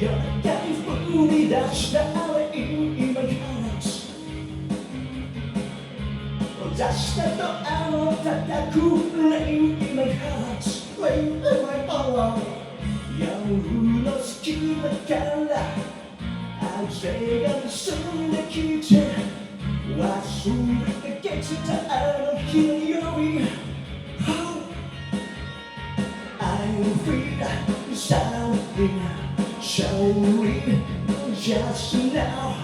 夜中に降り出した Rain In My Heart 閉ざしたとあの叩く Rain In My Heart Rain In My Heart 夜の隙間から風が盗んできて忘れかけてたあの日の夜 I feel something showing just now.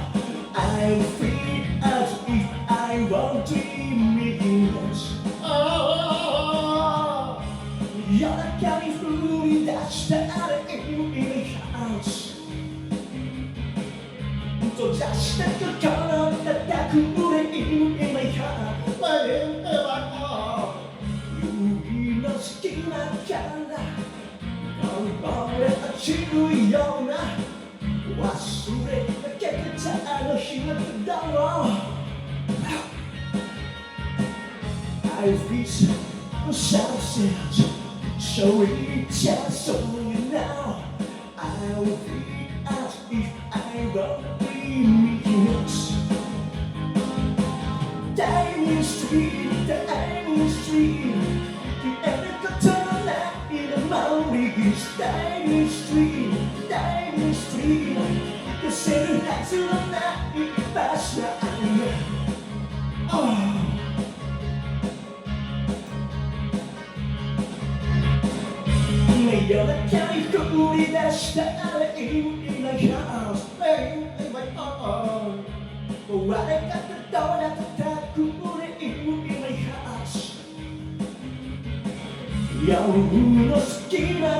I feel as if I want to millions. Oh, 夜中に降り出したRain In My Heart 閉ざした心叩くRain In My Heart Rain In My Heart 指の隙間からこぼれ落ちるような忘れかけてたあの日のことを I feel something showing just on you now. I feel as if I won't be millions. Diamond Street, Diamond Street 消えることのないのMaurice Diamond Street, Diamond Street 消せるはずのない場所夜中に降り出したRain In My Heart Rain In My Heart 壊れかけたどうなったくRain In My Heart 夜の隙間か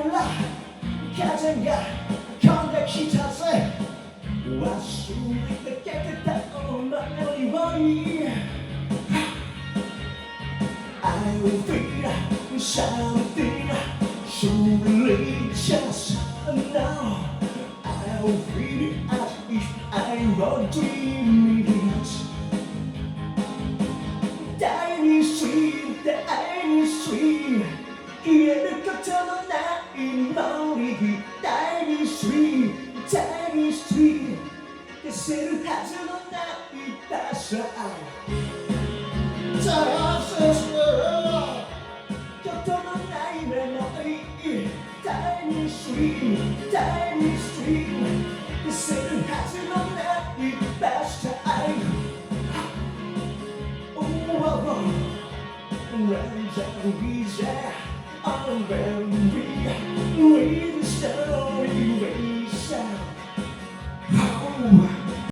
ら風が飛んできたぜ忘れかけてたお前にI will feel something surely just now. I will feel as if I were dreaming. Diamond Street, Diamond Street 消えることのない森 Diamond Street, Diamond Street 消せるはずのない場所ことのないメモリー Diamond Street, Diamond Street 消せるはずのない場所When we share, when we start